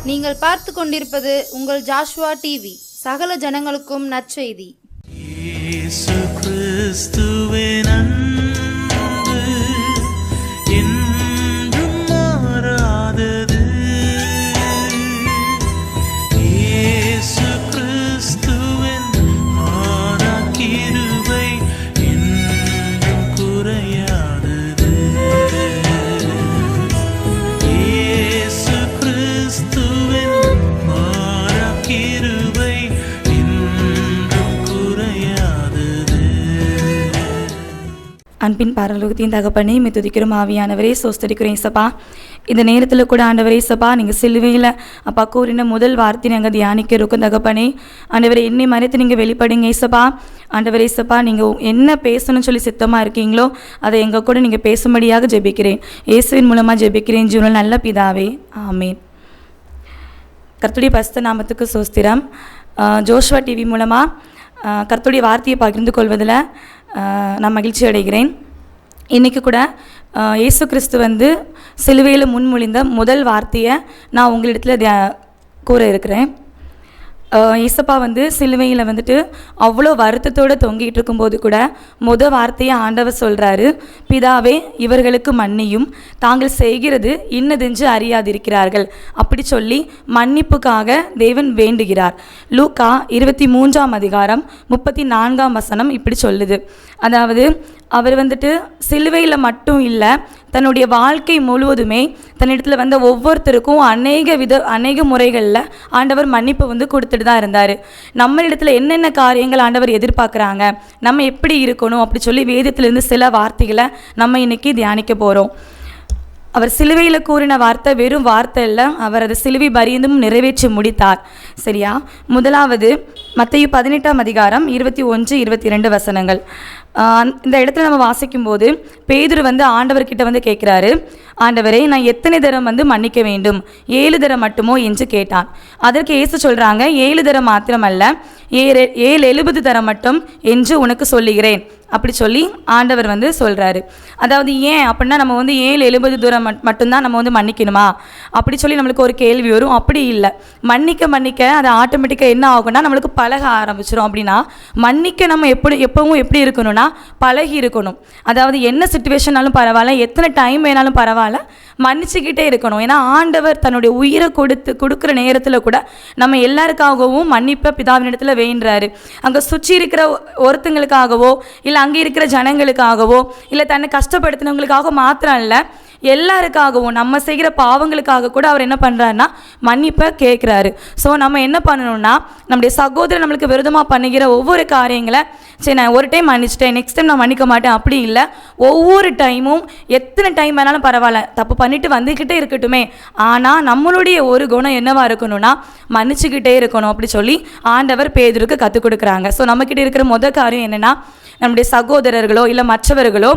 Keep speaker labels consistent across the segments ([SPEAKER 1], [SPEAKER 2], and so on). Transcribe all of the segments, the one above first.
[SPEAKER 1] நீங்கள் பார்த்து கொண்டிருப்பது உங்கள் ஜாஷுவா டிவி. சகல ஜனங்களுக்கும் நற்செய்தி.
[SPEAKER 2] இயேசு கிறிஸ்துவின் அன்பு என்றும் மாறாதது. இயேசு கிறிஸ்துவின் கிருபை என்றும் குறையாதது. இயேசு கிறிஸ்துவின் கிருபை என்றும் குறையாதது.
[SPEAKER 3] அன்பின் பரலோகத்தின் தகப்பனே, உம்மை துதிக்கிறோம் ஆவியானவரே, ஸ்தோத்திரிக்கிறோம் இயேசப்பா. இந்த நேரத்தில் கூட ஆண்டவரே இயேசப்பா, நீங்கள் சிலுவையில் அப்பா கூறின முதல் வார்த்தை நாங்கள் தியானிக்கிறோம் தகப்பனே. ஆண்டவரை என்னை மறைத்து நீங்கள் வெளிப்படுங்க இயேசப்பா. ஆண்டவரே இயேசப்பா, நீங்கள் என்ன பேசணும்னு சொல்லி சித்தமாக இருக்கீங்களோ அதை எங்கள் கூட நீங்கள் பேசும்படியாக ஜெபிக்கிறேன். இயேசுவின் மூலமாக ஜெபிக்கிறேன் ஜீவனில் நல்ல பிதாவே, ஆமேன். கர்த்தருடைய பரிசுத்த நாமத்துக்கு ஸ்தோத்திரம். ஜோஷுவா டிவி மூலமாக கர்த்தருடைய வார்த்தையை பகிர்ந்து கொள்வதில் நான் மகிழ்ச்சி அடைகிறேன். இன்றைக்கி கூட இயேசு கிறிஸ்து சிலுவையில் முன்மொழிந்த முதல் வார்த்தையை நான் உங்களிடத்தில் கூற இருக்கிறேன். இயேசப்பா சிலுவையில் அவ்வளோ வருத்தத்தோடு தொங்கிட்டு இருக்கும்போது கூட வார்த்தையை ஆண்டவர் சொல்கிறாரு, பிதாவே இவர்களுக்கு மன்னியும், தாங்கள் செய்கிறது இன்னதென்று அறியாதிருக்கிறார்கள். அப்படி சொல்லி மன்னிப்புக்காக தேவன் வேண்டுகிறார். லூக்கா 23ஆம் அதிகாரம் 34ஆம் வசனம் இப்படி சொல்லுது. அதாவது அவர் சிலுவையில் மட்டும் இல்லை, தன்னுடைய வாழ்க்கை முழுவதுமே தன்னிடத்தில் ஒவ்வொருத்தருக்கும் அநேக முறைகளில் ஆண்டவர் மன்னிப்பு கொடுத்துட்டு தான் இருந்தார். நம்மளிடத்தில் என்னென்ன காரியங்கள் ஆண்டவர் எதிர்பார்க்குறாங்க, நம்ம எப்படி இருக்கணும் அப்படி சொல்லி வேதத்திலிருந்து சில வார்த்தைகளை நம்ம இன்னைக்கு தியானிக்க போகிறோம். அவர் சிலுவையில் கூறின வார்த்தை வெறும் வார்த்தை இல்லை, அவர் அதை சிலுவை பரியந்தும் நிறைவேற்றி முடித்தார். சரியா? முதலாவது மத்தேயு 18ஆம் அதிகாரம் 21-22 வசனங்கள். இந்த இடத்துல நம்ம வாசிக்கும்போது பேதுரு ஆண்டவர்கிட்ட கேட்குறாரு, ஆண்டவரே நான் எத்தனை தரம் மன்னிக்க வேண்டும்? 7 தரம் மட்டுமோ என்று கேட்டான். அதற்கு இயேசு சொல்கிறாங்க, 7 தரம் மாத்திரமல்ல, 7 தரம் மட்டும் என்று உனக்கு சொல்லுகிறேன் அப்படி சொல்லி ஆண்டவர் சொல்கிறாரு. அதாவது ஏன் அப்படின்னா நம்ம 7 தரம் மட்டும்தான் நம்ம மன்னிக்கணுமா அப்படி சொல்லி நம்மளுக்கு ஒரு கேள்வி வரும். அப்படி இல்லை, மன்னிக்க அது ஆட்டோமேட்டிக்காக என்ன ஆகும்னா நம்மளுக்கு பழக ஆரம்பிச்சிடும். அப்படின்னா மன்னிக்க நம்ம எப்பவும் எப்படி இருக்கணும்னா பழகி இருக்கணும். அதாவது என்ன சிச்சுவேஷனாலும் பரவாயில்ல, எத்தனை டைம் வேணாலும் பரவாயில்ல, மன்னிச்சுக்கிட்டே இருக்கணும். ஏன்னா ஆண்டவர் தன்னுடைய உயிரை கொடுக்குற நேரத்தில் கூட நம்ம எல்லாருக்காகவும் மன்னிப்பை பிதாவின் இடத்துல வேண்டுறாரு. அங்கே சுற்றி இருக்கிற ஒருத்தங்களுக்காகவோ இல்லை அங்கே இருக்கிற ஜனங்களுக்காகவோ இல்லை தன்னை கஷ்டப்படுத்தினவங்களுக்காக மாத்திரம் இல்லை, எல்லாருக்காகவும் நம்ம செய்கிற பாவங்களுக்காக கூட அவர் என்ன பண்ணுறாருன்னா மன்னிப்பை கேட்குறாரு. ஸோ நம்ம என்ன பண்ணணும்னா நம்முடைய சகோதரர் நம்மளுக்கு விரோதமாக பண்ணுகிற ஒவ்வொரு காரியங்களை சரி நான் ஒரு டைம் மன்னிச்சிட்டேன், நெக்ஸ்ட் டைம் நான் மன்னிக்க மாட்டேன் அப்படி இல்லை, ஒவ்வொரு டைமும் எத்தனை டைம் வேணாலும் பரவாயில்ல, தப்பு பண்ணிட்டு வந்துக்கிட்டே இருக்கட்டுமே, ஆனால் நம்மளுடைய ஒரு குணம் என்னவா இருக்கணும்னா மன்னிச்சுக்கிட்டே இருக்கணும் அப்படி சொல்லி ஆண்டவர் பேதுருக்கு கற்றுக் கொடுக்குறாங்க. ஸோ நம்மக்கிட்ட இருக்கிற முதல் காரியம் என்னென்னா, நம்முடைய சகோதரர்களோ இல்லை மற்றவர்களோ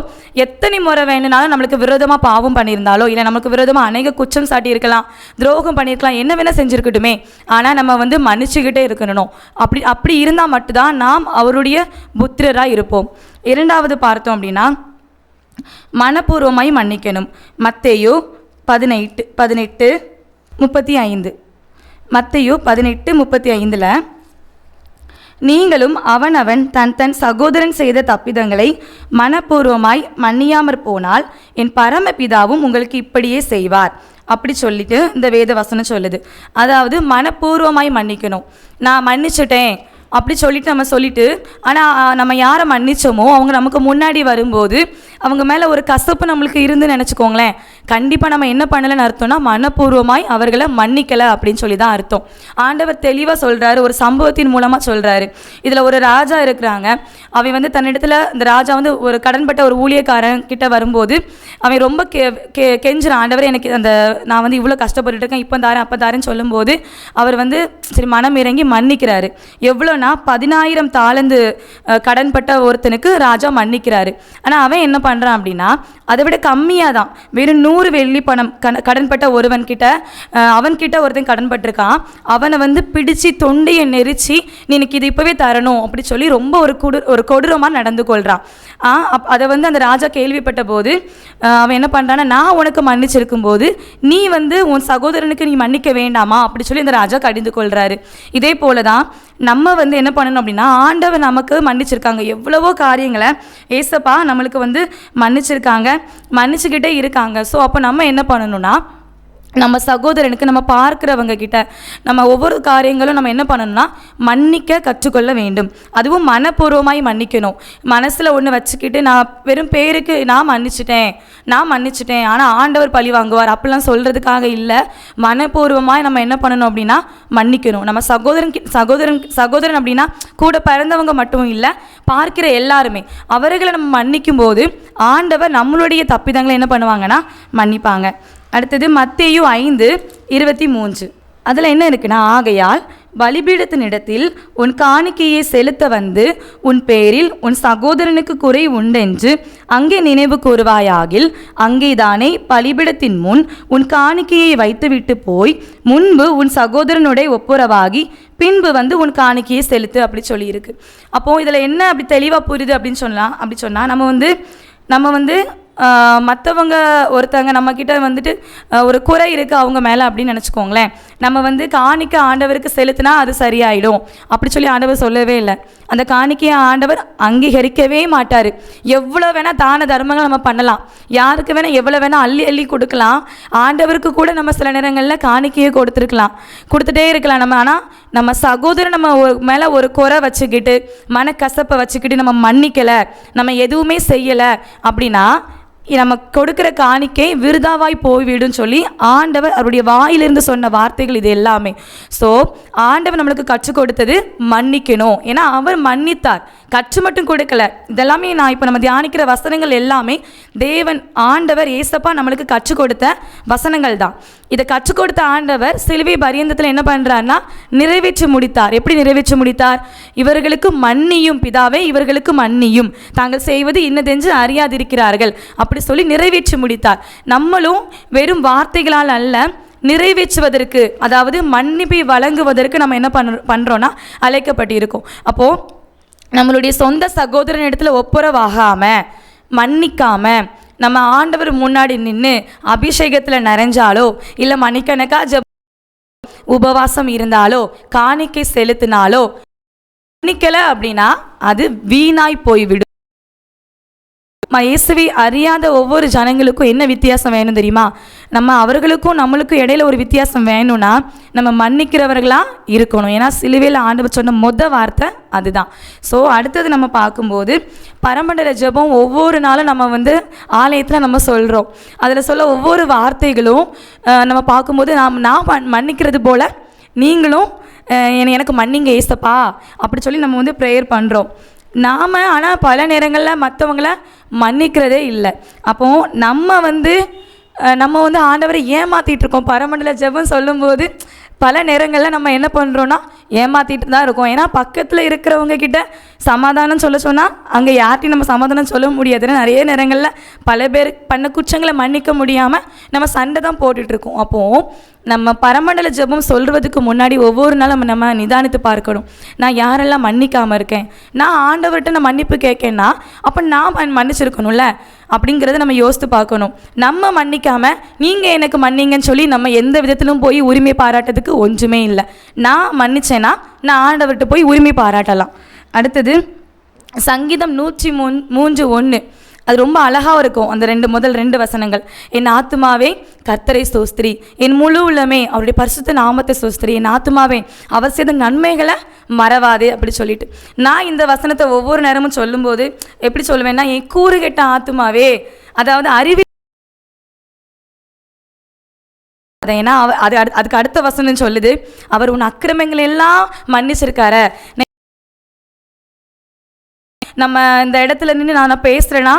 [SPEAKER 3] எத்தனை முறை வேணுனாலும் நம்மளுக்கு விரோதமாக பாவம் பண்ணியிருந்தாலோ இல்லை நமக்கு விரோதமாக அநேக குற்றம் சாட்டியிருக்கலாம், துரோகம் பண்ணியிருக்கலாம், என்ன வேணால் செஞ்சுருக்கட்டுமே, ஆனால் நம்ம மன்னிச்சுக்கிட்டே இருக்கணும். அப்படி இருந்தால் மட்டும்தான் நாம் அவருடைய புத்திரராக இருப்போம். இரண்டாவது பார்த்தோம் அப்படின்னா மனப்பூர்வமாய் மன்னிக்கணும். மத்தேயு 18:35 மத்தேயு 18:35 நீங்களும் அவனவன் தன் சகோதரன் செய்த தப்பிதங்களை மனப்பூர்வமாய் மன்னியாமற் போனால் என் பரமபிதாவும் உங்களுக்கு இப்படியே செய்வார் அப்படி சொல்லிட்டு இந்த வேத வசனம் சொல்லுது. அதாவது மனப்பூர்வமாய் மன்னிக்கணும். நான் மன்னிச்சுட்டேன் அப்படி சொல்லிட்டு ஆனால் நம்ம யாரை மன்னிச்சோமோ அவங்க நமக்கு முன்னாடி வரும்போது அவங்க மேலே ஒரு கசப்பு நம்மளுக்கு இருந்துன்னு நினச்சிக்கோங்களேன், கண்டிப்பாக நம்ம என்ன பண்ணலைன்னு அர்த்தம்னா மனப்பூர்வமாய் அவர்களை மன்னிக்கலை அப்படின்னு சொல்லி தான் அர்த்தம். ஆண்டவர் தெளிவாக சொல்கிறாரு, ஒரு சம்பவத்தின் மூலமாக சொல்கிறாரு. இதில் ஒரு ராஜா இருக்கிறாங்க. அவன் தன்னிடத்தில் இந்த ராஜா ஒரு கடன்பட்ட ஒரு ஊழியக்காரன் கிட்ட வரும்போது அவன் ரொம்ப கெஞ்சுறான், ஆண்டவர் எனக்கு நான் இவ்வளோ கஷ்டப்பட்டுட்டு இருக்கேன், இப்போ தாரேன் அப்போ தாரேன்னு சொல்லும்போது அவர் சரி மனம் இறங்கி மன்னிக்கிறாரு. எவ்வளோனா 10,000 தாலந்து கடன்பட்ட ஒருத்தனுக்கு ராஜா மன்னிக்கிறாரு. ஆனால் அவன் என்ன பண்ணுறான் அப்படின்னா அதை விட கம்மியாக தான், வெறும் 100 வெள்ளி பணம் கடன்பட்ட ஒருவன்கிட்ட அவன்கிட்ட ஒருத்தன் கடன்பட்டிருக்கான். அவனை வந்து பிடிச்சி தொண்டையை நெரிச்சு நீ எனக்கு இது இப்போவே தரணும் அப்படி சொல்லி ரொம்ப ஒரு கொடூரமாக நடந்து கொள்கிறான். அதை வந்து அந்த ராஜா கேள்விப்பட்ட போது அவன் என்ன பண்ணுறான்னா, நான் உனக்கு மன்னிச்சிருக்கும் போது நீ வந்து உன் சகோதரனுக்கு நீ மன்னிக்க வேண்டாமா அப்படி சொல்லி அந்த ராஜா கடிந்து கொள்கிறாரு. இதே போல தான் நம்ம வந்து என்ன பண்ணணும் அப்படின்னா, ஆண்டவர் நமக்கு மன்னிச்சிருக்காங்க, எவ்வளவோ காரியங்களை ஏசப்பா நம்மளுக்கு வந்து மன்னிச்சிருக்காங்க, மன்னிச்சுக்கிட்டே இருக்காங்க. ஸோ அப்போ நம்ம என்ன பண்ணணும்னா, நம்ம சகோதரனுக்கு நம்ம பார்க்குறவங்க கிட்ட நம்ம ஒவ்வொரு காரியங்களும் நம்ம என்ன பண்ணணும்னா மன்னிக்க கற்றுக்கொள்ள வேண்டும். அதுவும் மனப்பூர்வமாய் மன்னிக்கணும். மனசில் ஒன்று வச்சுக்கிட்டு நான் வெறும் பேருக்கு நான் மன்னிச்சிட்டேன் ஆனால் ஆண்டவர் பழி வாங்குவார் அப்படிலாம் சொல்கிறதுக்காக இல்லை. மனப்பூர்வமாய் நம்ம என்ன பண்ணணும் அப்படின்னா மன்னிக்கணும். நம்ம சகோதரன் அப்படின்னா கூட பிறந்தவங்க மட்டும் இல்லை, பார்க்கிற எல்லாருமே அவர்களை நம்ம மன்னிக்கும் போது ஆண்டவர் நம்மளுடைய தப்பிதங்களை என்ன பண்ணுவாங்கன்னா மன்னிப்பாங்க. அடுத்தது மத்தேயு 5:23. அதில் என்ன இருக்குன்னா, ஆகையால் பலிபீடத்தினிடத்தில் உன் காணிக்கையை செலுத்த வந்து உன் பேரில் உன் சகோதரனுக்கு குறை உண்டென்று அங்கே நினைவு கூறுவாயாகில் அங்கேதானே பலிபீடத்தின் முன் உன் காணிக்கையை வைத்துவிட்டு போய் முன்பு உன் சகோதரனுடைய ஒப்புரவாகி பின்பு வந்து உன் காணிக்கையை செலுத்து அப்படி சொல்லியிருக்கு. அப்போது இதில் என்ன அப்படி தெளிவாக புரியுது அப்படின்னு சொன்னால் நம்ம வந்து மற்றவங்க ஒருத்தவங்க நம்மக்கிட்ட வந்துட்டு ஒரு குறை இருக்குது அவங்க மேலே அப்படின்னு நினச்சிக்கோங்களேன். நம்ம வந்து காணிக்கை ஆண்டவருக்கு செலுத்தினா அது சரியாயிடும் அப்படி சொல்லி ஆண்டவர் சொல்லவே இல்லை. அந்த காணிக்கையை ஆண்டவர் அங்கீகரிக்கவே மாட்டார். எவ்வளோ வேணால் தான தர்மங்கள் நம்ம பண்ணலாம், யாருக்கு வேணால் எவ்வளோ வேணால் அள்ளி கொடுக்கலாம். ஆண்டவருக்கு கூட நம்ம சில நேரங்களில் காணிக்கையை கொடுத்துட்டே இருக்கலாம் நம்ம. ஆனால் நம்ம சகோதரன் நம்ம மேலே ஒரு குறை வச்சுக்கிட்டு மனக்கசப்பை வச்சுக்கிட்டு நம்ம மன்னிக்கலை, நம்ம எதுவுமே செய்யலை அப்படின்னா நம்ம கொடுக்குற காணிக்கை விருதாவாய் போய்விடும் சொல்லி ஆண்டவர் அவருடைய வாயிலிருந்து சொன்ன வார்த்தைகள் இது எல்லாமே. ஸோ ஆண்டவர் நம்மளுக்கு கற்றுக் கொடுத்தது மன்னிக்கணும். ஏன்னா அவர் மன்னித்தார், கற்று மட்டும் கொடுக்கல. இதெல்லாமே நான் இப்போ நம்ம தியானிக்கிற வசனங்கள் எல்லாமே தேவன் ஆண்டவர் ஏசப்பா நம்மளுக்கு கற்றுக் கொடுத்த வசனங்கள் தான். இதை கற்றுக் கொடுத்த ஆண்டவர் சிலுவை பரியந்தத்தில் என்ன பண்ணுறாருன்னா நிறைவேற்றி முடித்தார். எப்படி நிறைவேற்றி முடித்தார்? இவர்களுக்கு மன்னியும் பிதாவே, இவர்களுக்கு மன்னியும், தாங்கள் செய்வது இன்னதென்று அறியாதிருக்கிறார்கள் அப்படி சொல்லி நிறைவேற்றி முடித்தார். நம்மளும் வெறும் வார்த்தைகளால் அல்ல, நிறைவேற்றுவதற்கு, அதாவது மன்னிப்பை வழங்குவதற்கு நம்ம என்ன பண்ணுறோன்னா அழைக்கப்பட்டிருக்கோம். அப்போது நம்மளுடைய சொந்த சகோதரன் இடத்துல ஒப்புரவாகாமல் மன்னிக்காமல் நம்ம ஆண்டவர் முன்னாடி நின்று அபிஷேகத்தில் நிறைஞ்சாலோ இல்லை மணிக்கணக்காக உபவாசம் இருந்தாலோ காணிக்கை செலுத்தினாலோ மன்னிக்கலை அப்படின்னா அது வீணாய் போய்விடும். இயேசுவை அறியாத ஒவ்வொரு ஜனங்களுக்கும் என்ன வித்தியாசம் வேணும் தெரியுமா? நம்ம அவர்களுக்கும் நம்மளுக்கும் இடையில ஒரு வித்தியாசம் வேணும்னா நம்ம மன்னிக்கிறவர்களாக இருக்கணும். ஏன்னா சிலுவையில் ஆண்டவர் சொன்ன வார்த்தை அதுதான். ஸோ அடுத்தது நம்ம பார்க்கும்போது பரமண்டல ஜெபம் ஒவ்வொரு நாளும் நம்ம வந்து ஆலயத்தில் நம்ம சொல்கிறோம். அதில் சொல்ல ஒவ்வொரு வார்த்தைகளும் நம்ம பார்க்கும்போது நான் மன்னிக்கிறது போல் நீங்களும் எனக்கு மன்னிங்க ஏசப்பா அப்படி சொல்லி நம்ம வந்து ப்ரேயர் பண்ணுறோம். ஆனால் பல நேரங்களில் மற்றவங்கள மன்னிக்கிறதே இல்லை. அப்போது நம்ம வந்து ஆண்டவரை ஏமாற்றிட்டு இருக்கோம். பரமண்டல ஜெபம் சொல்லும்போது பல நேரங்களில் நம்ம என்ன பண்ணுறோன்னா ஏமாற்றிட்டு தான் இருக்கோம். ஏன்னா பக்கத்தில் இருக்கிறவங்க கிட்ட சமாதானம் சொன்னால் அங்கே யார்ட்டையும் நம்ம சமாதானம் சொல்ல முடியாதுன்னு நிறைய நேரங்களில் பல பேர் பண்ண குற்றங்களை மன்னிக்க முடியாமல் நம்ம சண்டை தான் போட்டுட்ருக்கோம். அப்போது நம்ம பரமண்டல ஜெபம் சொல்கிறதுக்கு முன்னாடி ஒவ்வொரு நாளும் நம்ம நிதானித்து பார்க்கணும். நான் யாரெல்லாம் மன்னிக்காமல் இருக்கேன், நான் ஆண்டவர்கிட்ட நான் மன்னிப்பு கேட்கேன்னா அப்போ நான் மன்னிச்சிருக்கணும்ல அப்படிங்கிறத நம்ம யோசித்து பார்க்கணும். நம்ம மன்னிக்காமல் நீங்கள் எனக்கு மன்னிங்கன்னு சொல்லி நம்ம எந்த விதத்திலும் போய் உரிமை பாராட்டதுக்கு ஒன்றுமே இல்லை. நான் மன்னிச்சேன்னா நான் ஆண்டவர்கிட்ட போய் உரிமை பாராட்டலாம். அடுத்தது சங்கீதம் 103:1 அது ரொம்ப அழகாக இருக்கும். அந்த முதல் ரெண்டு வசனங்கள், என் ஆத்துமாவே கர்த்தரை ஸ்தோத்திரி, என் முழு உள்ளமே அவருடைய பரிசுத்த நாமத்தை ஸ்தோத்திரி, என் ஆத்துமாவே அவர் செய்த நன்மைகளை மறவாதே அப்படி சொல்லிட்டு நான் இந்த வசனத்தை ஒவ்வொரு நேரமும் சொல்லும்போது எப்படி சொல்லுவேன்னா, என் கூறு கெட்ட ஆத்துமாவே, அதாவது அறிவி, ஏன்னா அதுக்கு அடுத்த வசனம் சொல்லுது, அவர் உன் அக்கிரமங்கள் எல்லாம் மன்னிச்சிருக்கார. நம்ம இந்த இடத்துல நின்று நான் பேசுகிறேன்னா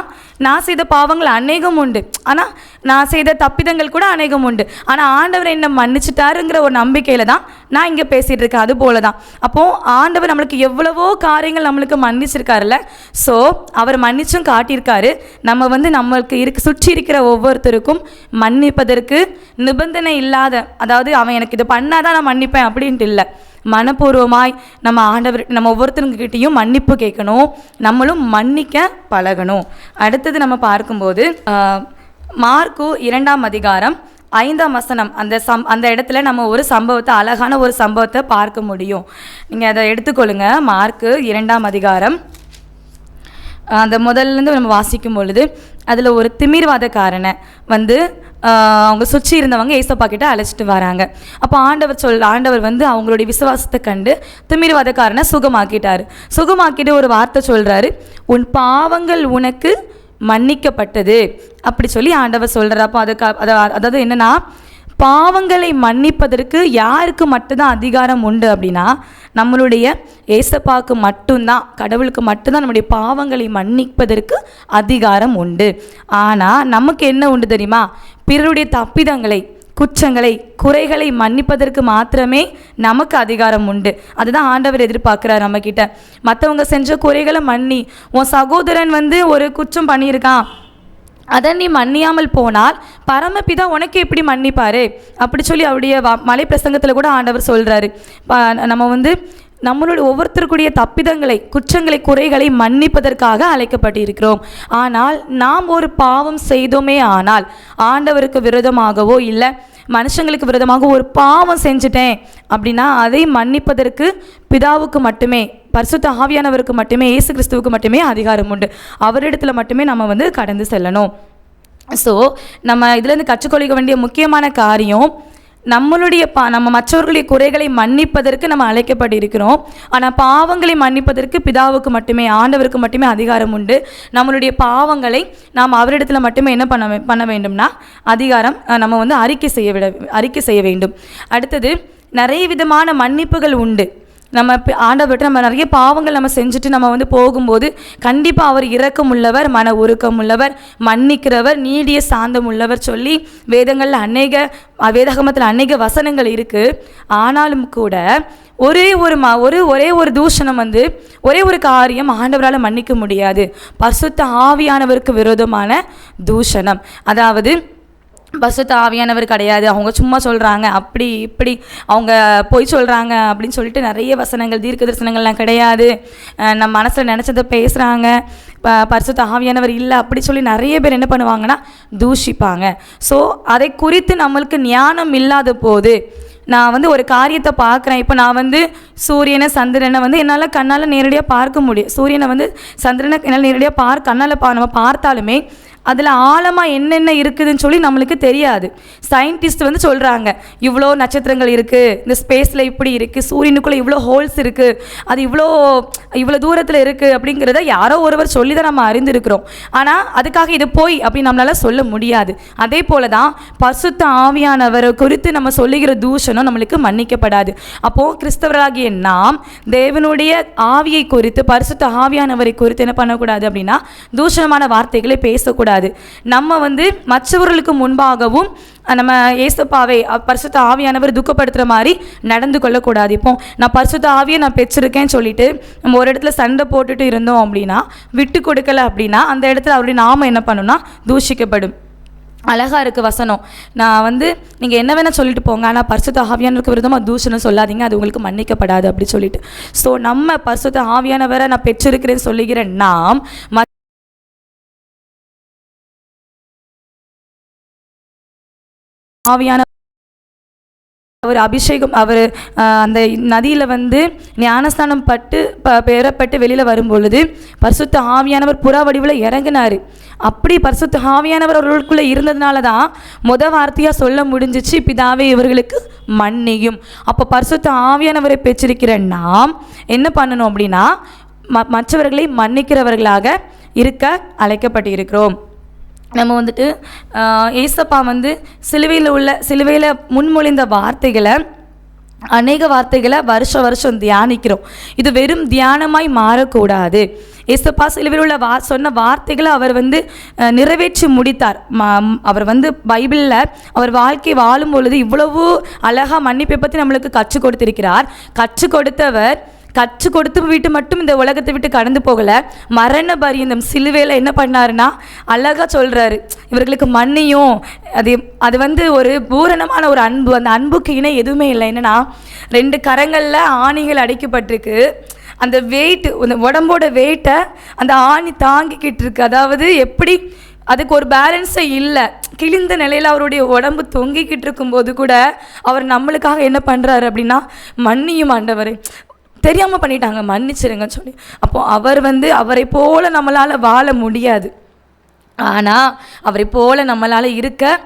[SPEAKER 3] நான் செய்த பாவங்கள் அநேகம் உண்டு, ஆனால் நான் செய்த தப்பிதங்கள் கூட அநேகம் உண்டு, ஆனால் ஆண்டவர் என்னை மன்னிச்சிட்டாருங்கிற ஒரு நம்பிக்கையில் தான் நான் இங்கே பேசிகிட்டு இருக்கேன். அது போல தான் அப்போது ஆண்டவர் நம்மளுக்கு எவ்வளவோ காரியங்கள் நம்மளுக்கு மன்னிச்சிருக்காருல்ல. ஸோ அவர் மன்னிச்சும் காட்டியிருக்காரு. நம்ம வந்து நம்மளுக்கு சுற்றி இருக்கிற ஒவ்வொருத்தருக்கும் மன்னிப்பதற்கு நிபந்தனை இல்லாத, அதாவது அவன் எனக்கு இதை பண்ணாதான் நான் மன்னிப்பேன் அப்படின்ட்டு இல்லை, மனப்பூர்வமாய் நம்ம ஆண்டவர் நம்ம ஒவ்வொருத்தருங்கிட்டையும் மன்னிப்பு கேட்கணும், நம்மளும் மன்னிக்க பழகணும். அடுத்தது நம்ம பார்க்கும்போது மார்க்கு 2ஆம் அதிகாரம் 5ஆம் வசனம், அந்த இடத்துல நம்ம ஒரு சம்பவத்தை, அழகான ஒரு சம்பவத்தை பார்க்க முடியும். நீங்கள் அதை எடுத்துக்கொள்ளுங்க. மார்க்கு 2ஆம் அதிகாரம் அந்த முதல்லேருந்து நம்ம வாசிக்கும் பொழுது அதில் ஒரு திமிர்வாதக்காரனை வந்து அவங்க சுற்றி இருந்தவங்க ஏசப்பா கிட்ட அழைச்சிட்டு வராங்க. அப்போ ஆண்டவர் வந்து அவங்களுடைய விசுவாசத்தை கண்டு திமிர்வாதக்காரனை சுகமாக்கிட்டு ஒரு வார்த்தை சொல்கிறாரு, உன் பாவங்கள் உனக்கு மன்னிக்கப்பட்டது அப்படி சொல்லி ஆண்டவர் சொல்கிறார். அப்போ அதாவது என்னென்னா, பாவங்களை மன்னிப்பதற்கு யாருக்கு மட்டும்தான் அதிகாரம் உண்டு அப்படின்னா, நம்மளுடைய ஏசப்பாவுக்கு மட்டும்தான், கடவுளுக்கு மட்டும்தான் நம்முடைய பாவங்களை மன்னிப்பதற்கு அதிகாரம் உண்டு. ஆனால் நமக்கு என்ன உண்டு தெரியுமா? பிறருடைய தப்பிதங்களை, குற்றங்களை, குறைகளை மன்னிப்பதற்கு மாத்திரமே நமக்கு அதிகாரம் உண்டு. அதுதான் ஆண்டவர் எதிர்பார்க்குறார் நம்மக்கிட்ட. மற்றவங்க செஞ்ச குறைகளை மன்னி, உன் சகோதரன் வந்து ஒரு குற்றம் பண்ணியிருக்கான், அதை நீ மன்னியாமல் போனால் பரமபிதா உனக்கு எப்படி மன்னிப்பாரு அப்படி சொல்லி அவருடைய மலை பிரசங்கத்தில் கூட ஆண்டவர் சொல்கிறாரு. நம்ம வந்து நம்மளுடைய ஒவ்வொருத்தருக்குடைய தப்பிதங்களை, குற்றங்களை, குறைகளை மன்னிப்பதற்காக அழைக்கப்பட்டிருக்கிறோம். ஆனால் நாம் ஒரு பாவம் செய்தோமே ஆனால், ஆண்டவருக்கு விரோதமாகவோ இல்லை மனுஷங்களுக்கு விரோதமாக ஒரு பாவம் செஞ்சுட்டேன் அப்படின்னா அதை மன்னிப்பதற்கு பிதாவுக்கு மட்டுமே, பரிசுத்த ஆவியானவருக்கு மட்டுமே, இயேசு கிறிஸ்துவுக்கு மட்டுமே அதிகாரம் உண்டு. அவரிடத்துல மட்டுமே நம்ம வந்து கடந்து செல்லணும். ஸோ நம்ம இதுலேருந்து கற்றுக்கொள்ள வேண்டிய முக்கியமான காரியம், நம்ம மற்றவர்களுடைய குறைகளை மன்னிப்பதற்கு நம்ம அழைக்கப்பட்டிருக்கிறோம். ஆனால் பாவங்களை மன்னிப்பதற்கு பிதாவுக்கு மட்டுமே, ஆண்டவருக்கு மட்டுமே அதிகாரம் உண்டு. நம்மளுடைய பாவங்களை நாம் அவரிடத்தில் மட்டுமே என்ன பண்ண வேண்டும்னா அதிகாரம் நம்ம வந்து அறிக்கை செய்ய வேண்டும். அடுத்தது, நிறைய விதமான மன்னிப்புகள் உண்டு. நம்ம ஆண்டவர்கிட்ட நம்ம நிறைய பாவங்கள் நம்ம செஞ்சுட்டு நம்ம வந்து போகும்போது கண்டிப்பாக அவர் இரக்கம் உள்ளவர், மன உருக்கம் உள்ளவர், மன்னிக்கிறவர், நீடிய சாந்தம் உள்ளவர் சொல்லி வேதாகமத்தில் அநேக வசனங்கள் இருக்குது. ஆனாலும் கூட ஒரே ஒரு தூஷணம் வந்து, ஒரே ஒரு காரியம் ஆண்டவரால் மன்னிக்க முடியாது. பரிசுத்த ஆவியானவருக்கு விரோதமான தூஷணம். அதாவது பரிசுத்த ஆவியானவர் கிடையாது, அவங்க சும்மா சொல்கிறாங்க, அப்படி இப்படி அவங்க பொய் சொல்கிறாங்க அப்படின்னு சொல்லிட்டு நிறைய வசனங்கள், தீர்க்க தரிசனங்கள்லாம் கிடையாது, நம்ம மனசில் நினச்சதை பேசுகிறாங்க, பரிசுத்த ஆவியானவர் இல்லை அப்படி சொல்லி நிறைய பேர் என்ன பண்ணுவாங்கன்னா தூஷிப்பாங்க. ஸோ அதை குறித்து நம்மளுக்கு ஞானம் இல்லாத போது, நான் வந்து ஒரு காரியத்தை பார்க்குறேன், இப்போ நான் வந்து சூரியனை சந்திரனை வந்து என்னால் கண்ணால் நேரடியாக பார்க்க முடியும், சூரியனை வந்து சந்திரனை என்னால் நேரடியாக கண்ணால் நம்ம பார்த்தாலுமே அதில் ஆழமாக என்னென்ன இருக்குதுன்னு சொல்லி நம்மளுக்கு தெரியாது. சயின்டிஸ்ட் வந்து சொல்கிறாங்க, இவ்வளோ நட்சத்திரங்கள் இருக்குது, இந்த ஸ்பேஸில் இப்படி இருக்குது, சூரியனுக்குள்ளே இவ்வளோ ஹோல்ஸ் இருக்குது, அது இவ்வளோ தூரத்தில் இருக்குது அப்படிங்கிறத யாரோ ஒருவர் சொல்லி தான் நம்ம அறிந்திருக்கிறோம். ஆனால் அதுக்காக இது போய் அப்படின்னு நம்மளால் சொல்ல முடியாது. அதே போல தான் பரிசுத்த ஆவியானவரை குறித்து நம்ம சொல்லுகிற தூஷணம் நம்மளுக்கு மன்னிக்கப்படாது. அப்போது கிறிஸ்தவராகிய நாம் தேவனுடைய ஆவியை குறித்து, பரிசுத்த ஆவியானவரை குறித்து என்ன பண்ணக்கூடாது அப்படின்னா தூஷணமான வார்த்தைகளை பேசக்கூடாது. நம்ம வந்து மற்றவர்களுக்கு முன்பாகவும் நம்ம ஏசப்பாவை, பரிசுத்த ஆவியானவர் துக்கப்படுத்துகிற மாதிரி நடந்து கொள்ளக்கூடாது. இப்போ நான் பரிசுத்த ஆவியை நான் பெற்றிருக்கேன்னு சொல்லிட்டு நம்ம ஒரு இடத்துல சண்டை போட்டுட்டு இருந்தோம் அப்படின்னா, விட்டு கொடுக்கல அப்படின்னா அந்த இடத்துல அவருடைய நாம என்ன பண்ணுன்னா தூஷிக்கப்படும். அழகாக இருக்குது வசனம், நான் வந்து நீங்கள் என்ன வேணால் சொல்லிட்டு போங்க, ஆனால் பரிசுத்த ஆவியானவருக்கு விரோதமாக தூஷணம் சொல்லாதீங்க, அது உங்களுக்கு மன்னிக்கப்படாது அப்படி சொல்லிட்டு. ஸோ நம்ம பரிசுத்த ஆவியானவரை நான் பெற்றிருக்கிறேன்னு சொல்லுகிற நாம் ஆவியான அவர் அபிஷேகம், அவர் அந்த நதியில் வந்து ஞானஸ்தானம் பெறப்பட்டு வெளியில் வரும்பொழுது பரிசுத்த ஆவியானவர் புறா வடிவில் இறங்கினார். அப்படி பரிசுத்த ஆவியானவர் அவர்களுக்குள்ளே இருந்ததுனால தான் வார்த்தையாக சொல்ல முடிஞ்சிச்சு, பிதாவே இவர்களுக்கு மன்னியும். அப்போ பரிசுத்த ஆவியானவரை பெற்றிருக்கிற நாம் என்ன பண்ணணும் அப்படின்னா மற்றவர்களை மன்னிக்கிறவர்களாக இருக்க அழைக்கப்பட்டிருக்கிறோம். நம்ம வந்துட்டு ஏசப்பா வந்து சிலுவையில் முன்மொழிந்த வார்த்தைகளை, அநேக வார்த்தைகளை வருஷம் தியானிக்கிறோம். இது வெறும் தியானமாய் மாறக்கூடாது. ஏசப்பா சிலுவையில் உள்ள சொன்ன வார்த்தைகளை அவர் வந்து நிறைவேற்றி முடித்தார். அவர் வந்து பைபிளில் அவர் வாழ்க்கை வாழும் பொழுது இவ்வளவு அழகாக மன்னிப்பை பற்றி நம்மளுக்கு கற்றுக் கொடுத்திருக்கிறார். கற்றுக் கொடுத்து விட்டு மட்டும் இந்த உலகத்தை விட்டு கடந்து போகலை, மரண பரியந்தம் சிலுவையில் என்ன பண்ணாருன்னா அழகாக சொல்கிறாரு, இவர்களுக்கு மன்னியும். அது வந்து ஒரு பூரணமான ஒரு அன்பு. அந்த அன்புக்கு இணை எதுவுமே இல்லை. என்னென்னா 2 கரங்களில் ஆணிகள் அடைக்கப்பட்டிருக்கு. அந்த வெயிட், அந்த உடம்போட வெயிட்டை அந்த ஆணி தாங்கிக்கிட்டு இருக்கு. அதாவது எப்படி அதுக்கு ஒரு பேலன்ஸே இல்லை. கிழிந்த நிலையில் அவருடைய உடம்பு தொங்கிக்கிட்டு இருக்கும்போது கூட அவர் நம்மளுக்காக என்ன பண்ணுறாரு அப்படின்னா, மன்னியும் ஆண்டவரே, தெரியாமல் பண்ணிட்டாங்க, மன்னிச்சிருங்கன்னு சொல்லி. அப்போது அவர் வந்து அவரை போல நம்மளால் வாழ முடியாது, ஆனால் அவரை போல நம்மளால் இருக்க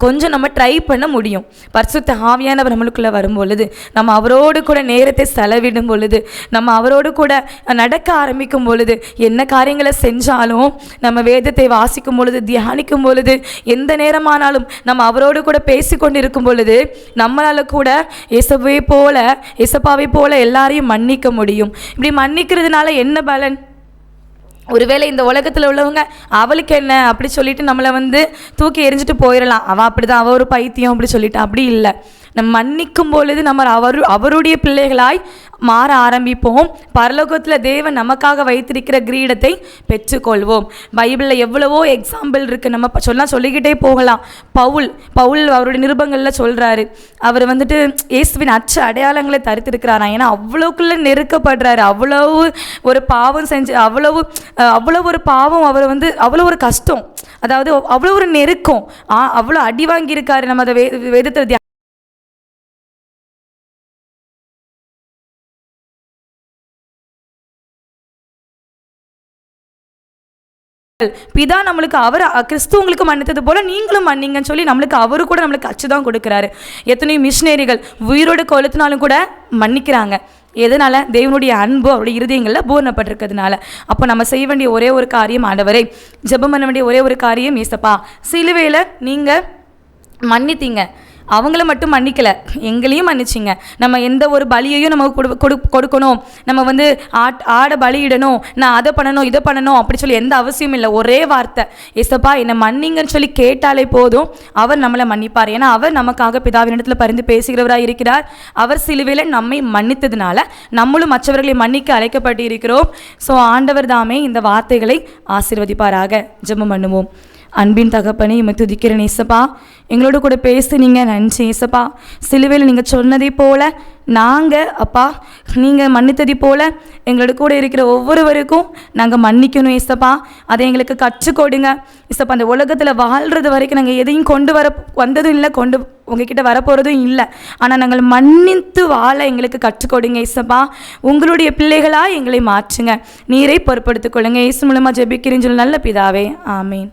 [SPEAKER 3] கொஞ்சம் நம்ம ட்ரை பண்ண முடியும். பரிசுத்த ஆவியானவர் நம்மளுக்குள்ளே வரும் பொழுது, நம்ம அவரோடு கூட நேரத்தை செலவிடும் பொழுது, நம்ம அவரோடு கூட நடக்க ஆரம்பிக்கும் பொழுது, என்ன காரியங்களை செஞ்சாலும் நம்ம வேதத்தை வாசிக்கும் பொழுது, தியானிக்கும் பொழுது, எந்த நேரமானாலும் நம்ம அவரோடு கூட பேசி கொண்டு இருக்கும் பொழுது நம்மளால் கூட ஏசப்பாவை போல எல்லாரையும் மன்னிக்க முடியும். இப்படி மன்னிக்கிறதுனால என்ன பலன்? ஒருவேளை இந்த உலகத்தில் உள்ளவங்க அவளுக்கு என்ன அப்படி சொல்லிட்டு நம்மளை வந்து தூக்கி எறிஞ்சிட்டு போயிடலாம், அவள் அப்படி தான், அவள் ஒரு பைத்தியம் அப்படி சொல்லிட்டு. அப்படி இல்லை. நம்ம மன்னிக்கும் பொழுது நம்ம அவருடைய பிள்ளைகளாய் மாற ஆரம்பிப்போம். பரலோகத்தில் தேவன் நமக்காக வைத்திருக்கிற கிரீடத்தை பெற்றுக்கொள்வோம். பைபிளில் எவ்வளவோ எக்ஸாம்பிள் இருக்குது, நம்ம சொல்லிக்கிட்டே போகலாம். பவுல் அவருடைய நிருபங்களில் சொல்கிறாரு, அவர் வந்துட்டு இயேசுவின் அடையாளங்களை தரித்திருக்கிறாராம். ஏன்னா அவ்வளோக்குள்ளே நெருக்கப்படுறாரு, அவ்வளவு ஒரு பாவம் செஞ்சு, அவ்வளோ ஒரு பாவம், அவர் வந்து அவ்வளோ ஒரு கஷ்டம், அதாவது அவ்வளோ ஒரு நெருக்கம், அவ்வளோ அடி வாங்கியிருக்காரு. நம்ம அதை வேதத்தில் பிதா நம்மளுக்கு கிறிஸ்து உங்களுக்கு மன்னித்தது போல நீங்களும் மன்னிங்கன்னு சொல்லி நம்மளுக்கு அவரு கூட நம்மளுக்கு அச்சு தான் கொடுக்குறாரு. எத்தனையோ மிஷினரிகள் உயிரோடு கொளுத்தினாலும் கூட மன்னிக்கிறாங்க. எதனால்? தேவனுடைய அன்பு அவருடைய இருதயங்களில் பூர்ணப்பட்டிருக்கிறதுனால. அப்போ நம்ம செய்ய வேண்டிய ஒரே ஒரு காரியம், ஆண்டவரே, ஜெபம் பண்ண வேண்டிய ஒரே ஒரு காரியம், ஏசப்பா சிலுவையில் நீங்கள் மன்னித்தீங்க, அவங்கள மட்டும் மன்னிக்கலை, எங்களையும் மன்னிச்சிங்க. நம்ம எந்த ஒரு பலியையும் நம்ம கொடுக்கணும், நம்ம வந்து ஆடை பலியிடணும், நான் அதை பண்ணணும் இதை பண்ணணும் அப்படி சொல்லி எந்த அவசியம் இல்லை. ஒரே வார்த்தை, ஏசப்பா என்னை மன்னிங்கன்னு சொல்லி கேட்டாலே போதும், அவர் நம்மளை மன்னிப்பார். ஏன்னா அவர் நமக்காக பிதாவினிடத்தில் பரிந்து பேசுகிறவராக இருக்கிறார். அவர் சிலுவையில் நம்மை மன்னித்ததுனால நம்மளும் மற்றவர்களை மன்னிக்க அழைக்கப்பட்டு இருக்கிறோம். ஸோ ஆண்டவர் தாமே இந்த வார்த்தைகளை ஆசீர்வதிப்பாராக. ஜெபம் பண்ணுவோம். அன்பின் தகப்பனே, இமை துதிக்கிறேன் ஏசப்பா, எங்களோட கூட பேசுனீங்க, நன்றி ஏசப்பா. சிலுவையில் நீங்கள் சொன்னதை போல நாங்கள் அப்பா நீங்கள் மன்னித்ததை போல எங்களோட கூட இருக்கிற ஒவ்வொருவருக்கும் நாங்கள் மன்னிக்கணும் ஏசப்பா. அதை எங்களுக்கு கற்றுக் கொடுங்க ஏசப்பா. அந்த உலகத்தில் வாழ்கிறது வரைக்கும் நாங்கள் எதையும் வந்ததும் இல்லை, உங்ககிட்ட வரப்போகிறதும் இல்லை. ஆனால் நாங்கள் மன்னித்து வாழ எங்களுக்கு கற்றுக் கொடுங்க ஏசப்பா. உங்களுடைய பிள்ளைகளாக எங்களை மாற்றுங்க, நீரை பொறுப்படுத்திக் கொள்ளுங்க. இயேசு மூலமாக ஜெபிக்கிறேன்னு சொல்லி நல்ல பிதாவே, ஆமீன்.